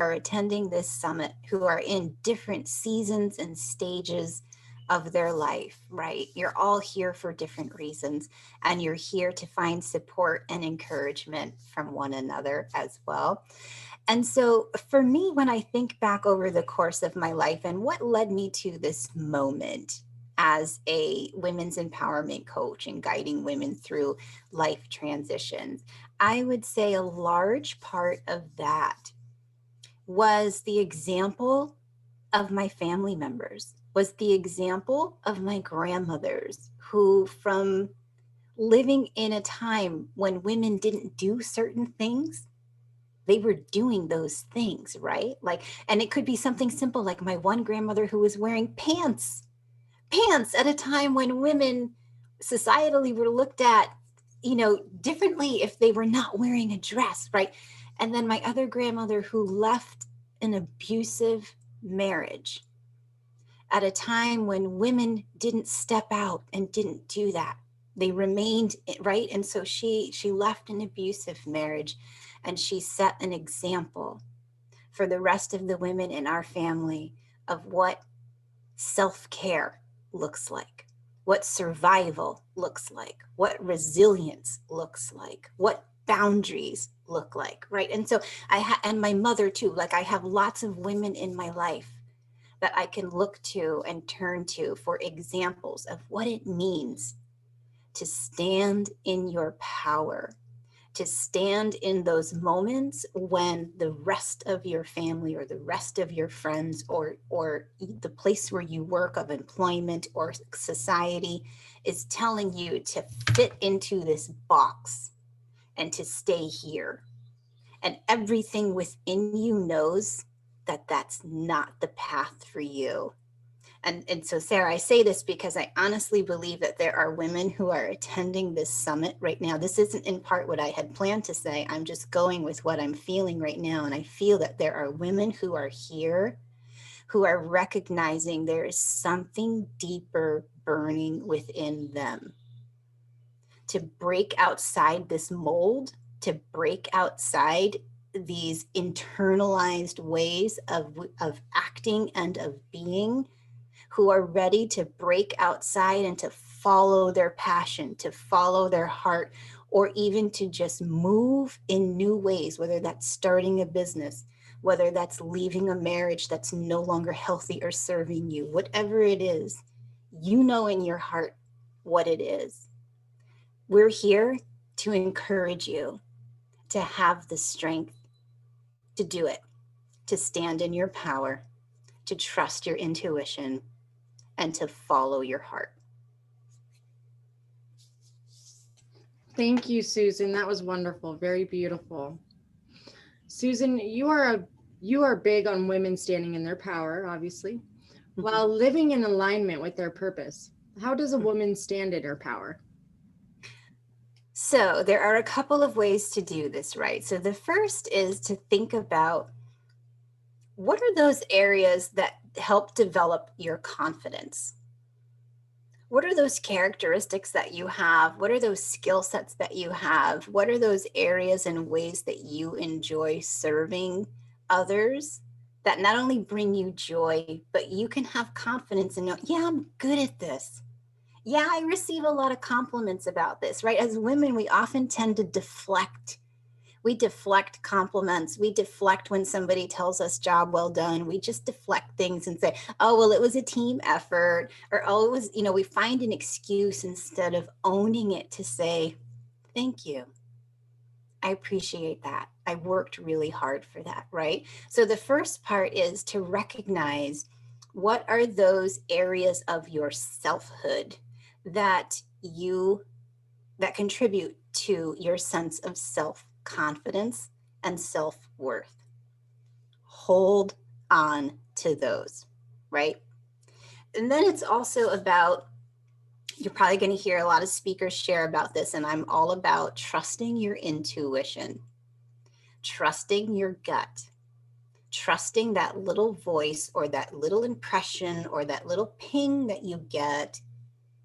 Are attending this summit who are in different seasons and stages of their life, right? You're all here for different reasons, and you're here to find support and encouragement from one another as well. And so, for me, when I think back over the course of my life and what led me to this moment as a women's empowerment coach and guiding women through life transitions, I would say a large part of that was the example of my family members, was the example of my grandmothers who, from living in a time when women didn't do certain things, they were doing those things, right? Like, and it could be something simple like my one grandmother who was wearing pants at a time when women societally were looked at, differently if they were not wearing a dress, right? And then my other grandmother who left an abusive marriage at a time when women didn't step out and didn't do that. They remained, right? And so she left an abusive marriage, and she set an example for the rest of the women in our family of what self-care looks like, what survival looks like, what resilience looks like, what boundaries look like, right? And so and my mother too, like I have lots of women in my life that I can look to and turn to for examples of what it means to stand in your power to stand in those moments when the rest of your family or the rest of your friends or the place where you work of employment or society is telling you to fit into this box and to stay here. And everything within you knows that that's not the path for you. And so, Sarah, I say this because I honestly believe that there are women who are attending this summit right now. This isn't in part what I had planned to say. I'm just going with what I'm feeling right now. And I feel that there are women who are here who are recognizing there is something deeper burning within them to break outside this mold, to break outside these internalized ways of acting and of being, who are ready to break outside and to follow their passion, to follow their heart, or even to just move in new ways, whether that's starting a business, whether that's leaving a marriage that's no longer healthy or serving you, whatever it is, you know in your heart what it is. We're here to encourage you to have the strength to do it, to stand in your power, to trust your intuition, and to follow your heart. Thank you, Susan. That was wonderful. Very beautiful. Susan, you are big on women standing in their power, obviously, while living in alignment with their purpose. How does a woman stand in her power? So there are a couple of ways to do this, right? So the first is to think about what are those areas that help develop your confidence? What are those characteristics that you have? What are those skill sets that you have? What are those areas and ways that you enjoy serving others that not only bring you joy, but you can have confidence and know, yeah, I'm good at this. Yeah, I receive a lot of compliments about this, right? As women, we often tend to deflect. We deflect compliments. We deflect when somebody tells us job well done. We just deflect things and say, oh, well, it was a team effort, or oh, it was, we find an excuse instead of owning it to say, thank you. I appreciate that. I worked really hard for that, right? So the first part is to recognize what are those areas of your selfhood that contribute to your sense of self-confidence and self-worth. Hold on to those, right? And then it's also about, you're probably going to hear a lot of speakers share about this, and I'm all about trusting your intuition, trusting your gut, trusting that little voice or that little impression or that little ping that you get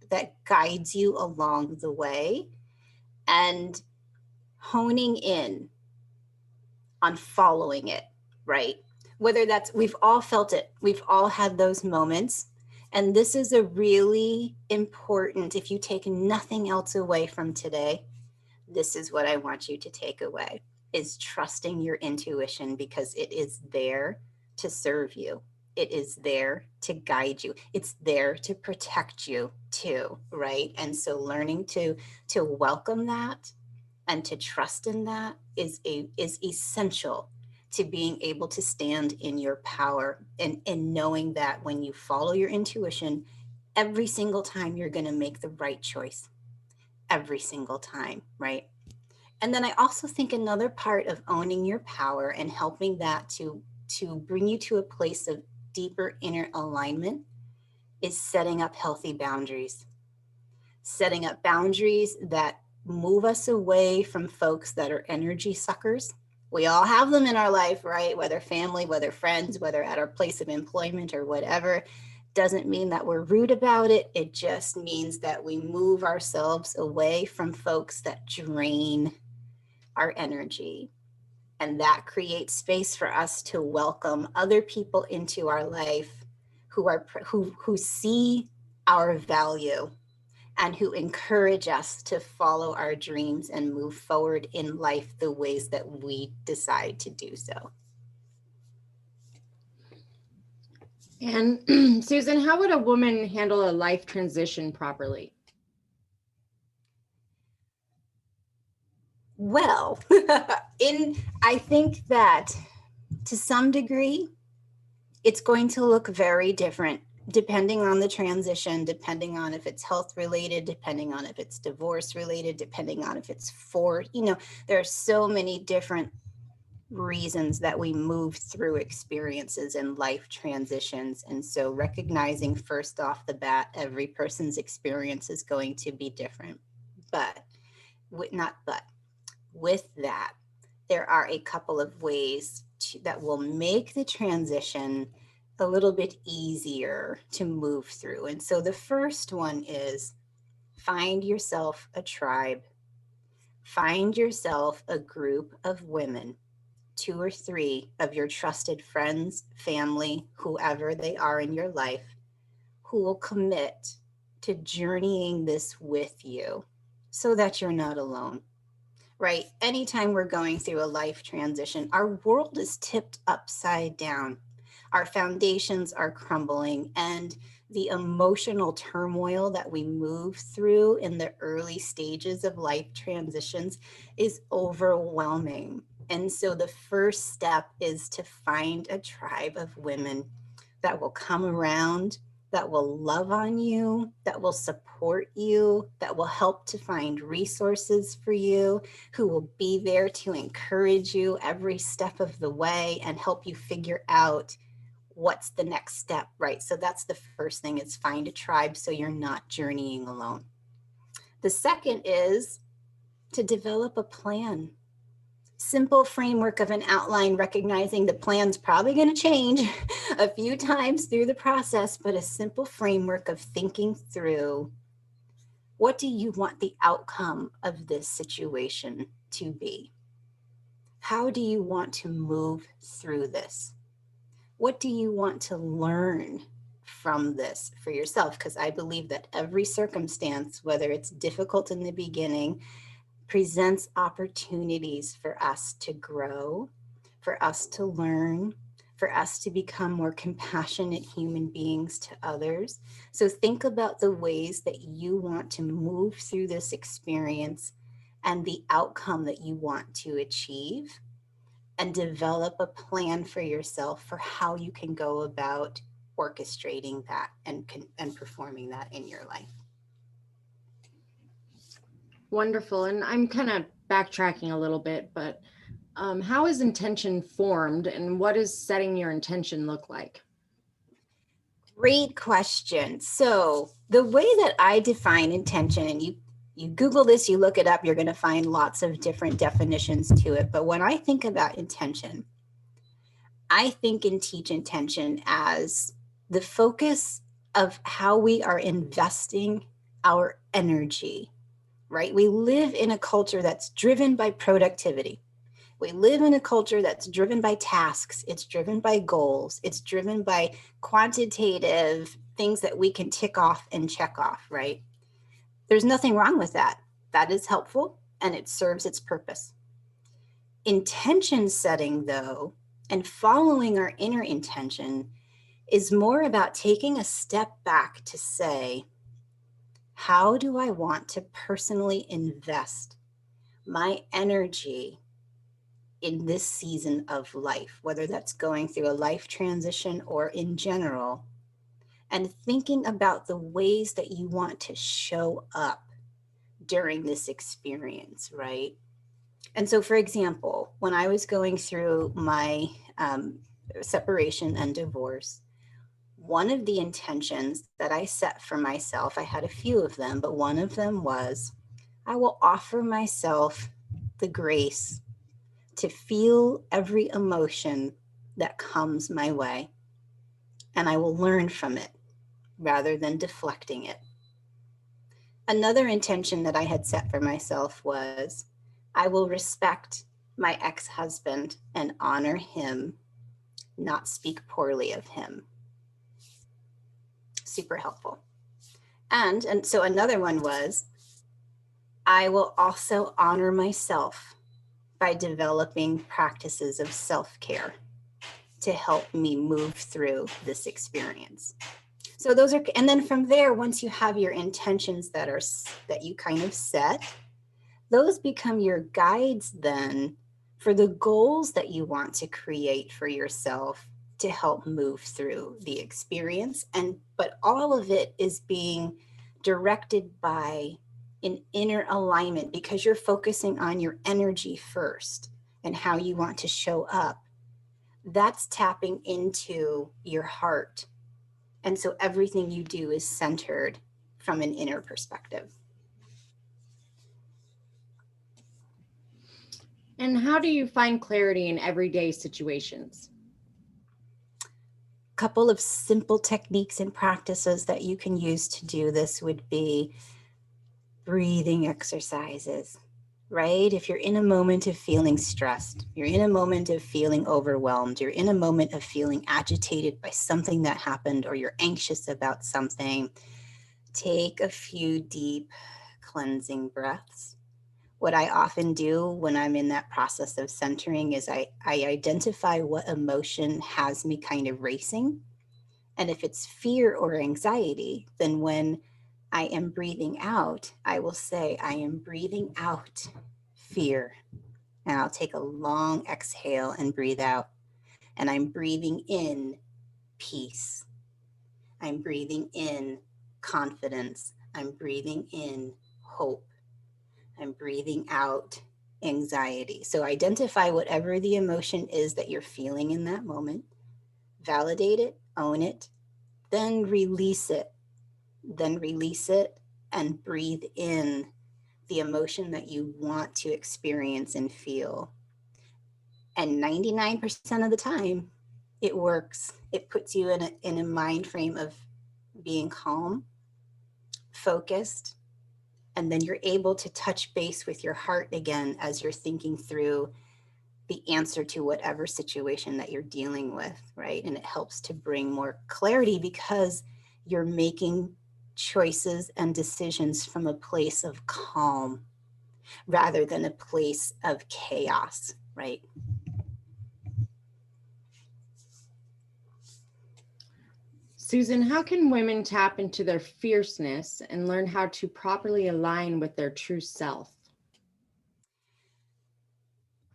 that guides you along the way, and honing in on following it, right? Whether that's, we've all felt it, we've all had those moments. And this is a really important, if you take nothing else away from today, this is what I want you to take away, is trusting your intuition, because it is there to serve you. It is there to guide you. It's there to protect you too, right? And so learning to welcome that and to trust in that is essential to being able to stand in your power, and knowing that when you follow your intuition, every single time you're going to make the right choice, every single time, right? And then I also think another part of owning your power and helping that to bring you to a place of deeper inner alignment is setting up healthy boundaries. Setting up boundaries that move us away from folks that are energy suckers. We all have them in our life, right? Whether family, whether friends, whether at our place of employment or whatever. Doesn't mean that we're rude about it. It just means that we move ourselves away from folks that drain our energy. And that creates space for us to welcome other people into our life who see our value and who encourage us to follow our dreams and move forward in life the ways that we decide to do so. And Susan, how would a woman handle a life transition properly? Well, in I think that to some degree, it's going to look very different depending on the transition, depending on if it's health related, depending on if it's divorce related, depending on if it's for, there are so many different reasons that we move through experiences and life transitions. And so recognizing first off the bat, every person's experience is going to be different. But not but with that, there are a couple of ways that will make the transition a little bit easier to move through. And so the first one is find yourself a tribe, find yourself a group of women, two or three of your trusted friends, family, whoever they are in your life, who will commit to journeying this with you so that you're not alone. Right? Anytime we're going through a life transition, our world is tipped upside down. Our foundations are crumbling, and the emotional turmoil that we move through in the early stages of life transitions is overwhelming. And so the first step is to find a tribe of women that will come around, that will love on you, that will support you, that will help to find resources for you, who will be there to encourage you every step of the way and help you figure out what's the next step, right? So that's the first thing, is find a tribe so you're not journeying alone. The second is to develop a plan. Simple framework of an outline, recognizing the plan's probably going to change a few times through the process, but a simple framework of thinking through, what do you want the outcome of this situation to be? How do you want to move through this? What do you want to learn from this for yourself? Because I believe that every circumstance, whether it's difficult in the beginning, presents opportunities for us to grow, for us to learn, for us to become more compassionate human beings to others. So think about the ways that you want to move through this experience and the outcome that you want to achieve, and develop a plan for yourself for how you can go about orchestrating that and performing that in your life. Wonderful. And I'm kind of backtracking a little bit, but how is intention formed and what does setting your intention look like? Great question. So the way that I define intention, and you Google this, you look it up, you're going to find lots of different definitions to it. But when I think about intention, I think and teach intention as the focus of how we are investing our energy, right? We live in a culture that's driven by productivity. We live in a culture that's driven by tasks. It's driven by goals. It's driven by quantitative things that we can tick off and check off, right? There's nothing wrong with that. That is helpful and it serves its purpose. Intention setting, though, and following our inner intention is more about taking a step back to say, how do I want to personally invest my energy in this season of life, whether that's going through a life transition or in general, and thinking about the ways that you want to show up during this experience, right? And so, for example, when I was going through my separation and divorce, one of the intentions that I set for myself, I had a few of them, but one of them was, I will offer myself the grace to feel every emotion that comes my way, and I will learn from it rather than deflecting it. Another intention that I had set for myself was, I will respect my ex-husband and honor him, not speak poorly of him. Super helpful. And so another one was, I will also honor myself by developing practices of self-care to help me move through this experience. So those are, and then from there, once you have your intentions that you kind of set, Those become your guides then for the goals that you want to create for yourself to help move through the experience. And but all of it is being directed by an inner alignment because you're focusing on your energy first and how you want to show up. That's tapping into your heart. And so everything you do is centered from an inner perspective. And how do you find clarity in everyday situations? Couple of simple techniques and practices that you can use to do this would be breathing exercises, right? If you're in a moment of feeling stressed, you're in a moment of feeling overwhelmed, you're in a moment of feeling agitated by something that happened, or you're anxious about something, take a few deep cleansing breaths. What I often do when I'm in that process of centering is I identify what emotion has me kind of racing. And if it's fear or anxiety, then when I am breathing out, I will say, I am breathing out fear. And I'll take a long exhale and breathe out. And I'm breathing in peace. I'm breathing in confidence. I'm breathing in hope. I'm breathing out anxiety. So identify whatever the emotion is that you're feeling in that moment, validate it, own it, then release it. Then release it and breathe in the emotion that you want to experience and feel. And 99% of the time, it works. It puts you in a mind frame of being calm, focused, and then you're able to touch base with your heart again as you're thinking through the answer to whatever situation that you're dealing with, right? And it helps to bring more clarity because you're making choices and decisions from a place of calm rather than a place of chaos, right? Susan, how can women tap into their fierceness and learn how to properly align with their true self?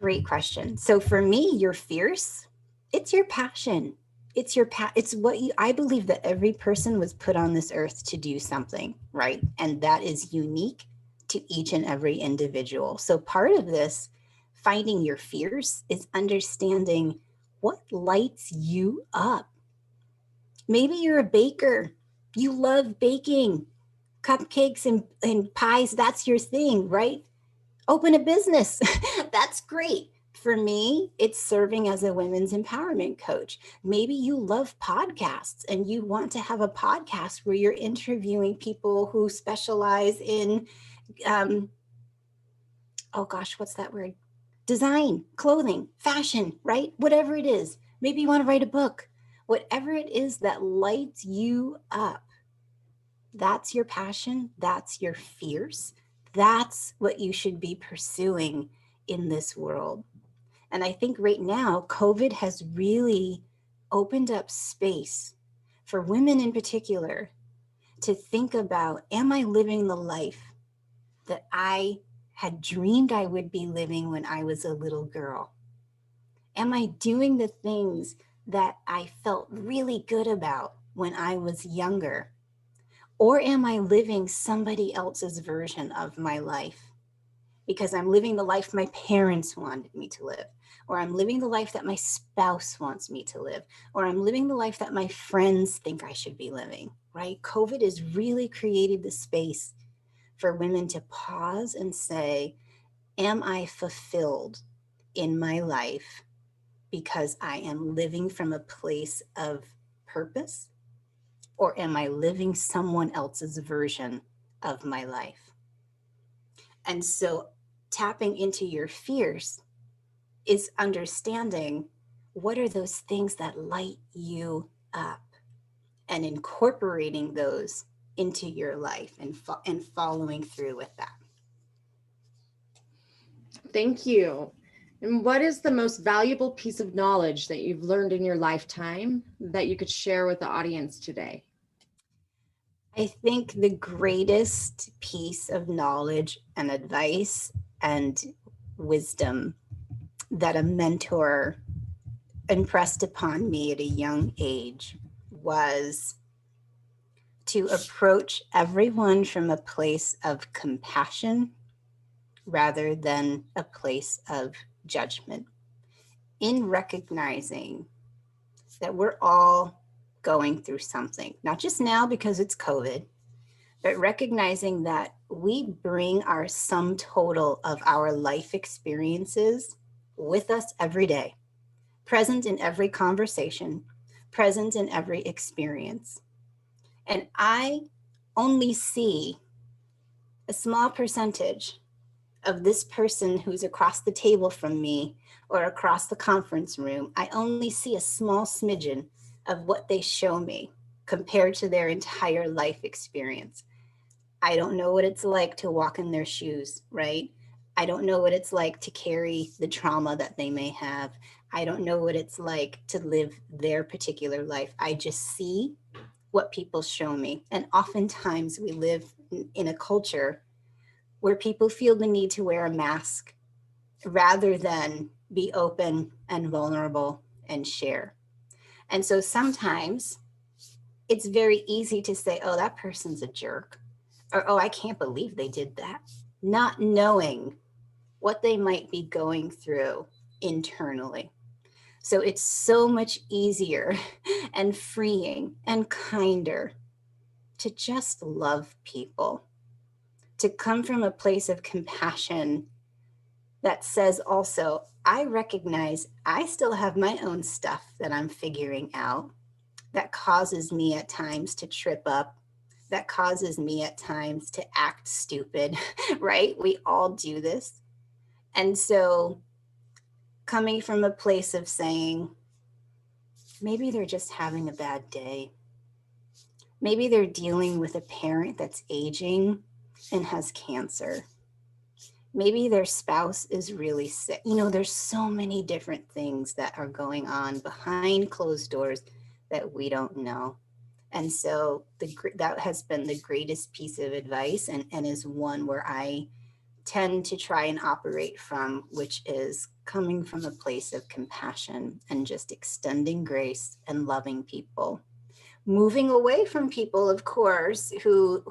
Great question. So for me, you're fierce. It's your passion. It's your it's what you I believe that every person was put on this earth to do something, right? And that is unique to each and every individual. So part of this finding your fierce is understanding what lights you up. Maybe you're a baker. You love baking cupcakes and pies. That's your thing, right? Open a business. That's great. For me, it's serving as a women's empowerment coach. Maybe you love podcasts and you want to have a podcast where you're interviewing people who specialize in, um, oh gosh, what's that word? Design, clothing, fashion, right? Whatever it is. Maybe you want to write a book. Whatever it is that lights you up, that's your passion. That's your fierce. That's what you should be pursuing in this world. And I think right now, COVID has really opened up space for women in particular to think about, am I living the life that I had dreamed I would be living when I was a little girl? Am I doing the things that I felt really good about when I was younger? Or am I living somebody else's version of my life? Because I'm living the life my parents wanted me to live, or I'm living the life that my spouse wants me to live, or I'm living the life that my friends think I should be living, right? COVID has really created the space for women to pause and say, am I fulfilled in my life because I am living from a place of purpose? Or am I living someone else's version of my life? And so tapping into your fears is understanding what are those things that light you up and incorporating those into your life and following through with that. Thank you. And what is the most valuable piece of knowledge that you've learned in your lifetime that you could share with the audience today? I think the greatest piece of knowledge and advice and wisdom that a mentor impressed upon me at a young age was to approach everyone from a place of compassion rather than a place of judgment, in recognizing that we're all going through something, not just now because it's COVID, but recognizing that we bring our sum total of our life experiences with us every day, present in every conversation, present in every experience. And I only see a small percentage of this person who's across the table from me or across the conference room. I only see a small smidgen of what they show me compared to their entire life experience. I don't know what it's like to walk in their shoes, right? I don't know what it's like to carry the trauma that they may have. I don't know what it's like to live their particular life. I just see what people show me. And oftentimes we live in a culture where people feel the need to wear a mask rather than be open and vulnerable and share. And so sometimes it's very easy to say, oh, that person's a jerk, or oh, I can't believe they did that, not knowing what they might be going through internally. So it's so much easier and freeing and kinder to just love people, to come from a place of compassion that says also, I recognize I still have my own stuff that I'm figuring out that causes me at times to trip up, that causes me at times to act stupid, right? We all do this. And so, coming from a place of saying, maybe they're just having a bad day. Maybe they're dealing with a parent that's aging and has cancer. Maybe their spouse is really sick. You know, there's so many different things that are going on behind closed doors that we don't know. And so that has been the greatest piece of advice, and is one where I tend to try and operate from, which is coming from a place of compassion and just extending grace and loving people. Moving away from people, of course, who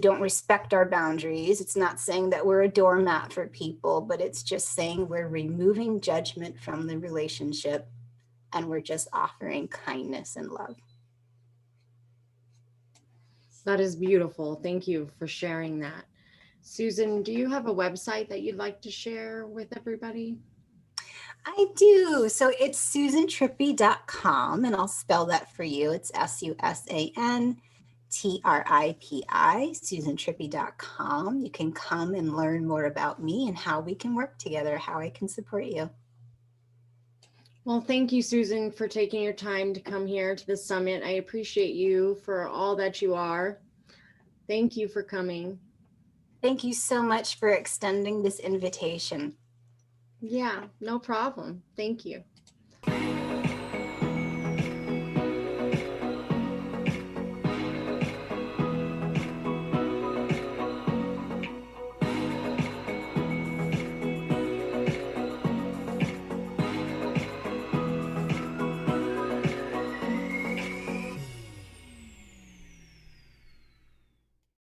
don't respect our boundaries. It's not saying that we're a doormat for people, but it's just saying we're removing judgment from the relationship and we're just offering kindness and love. That is beautiful. Thank you for sharing that. Susan, do you have a website that you'd like to share with everybody? I do. So it's susantripi.com, and I'll spell that for you. It's SUSANTRIPI, susantripi.com. You can come and learn more about me and how we can work together, how I can support you. Well, thank you, Susan, for taking your time to come here to the summit. I appreciate you for all that you are. Thank you for coming. Thank you so much for extending this invitation. Yeah, no problem. Thank you.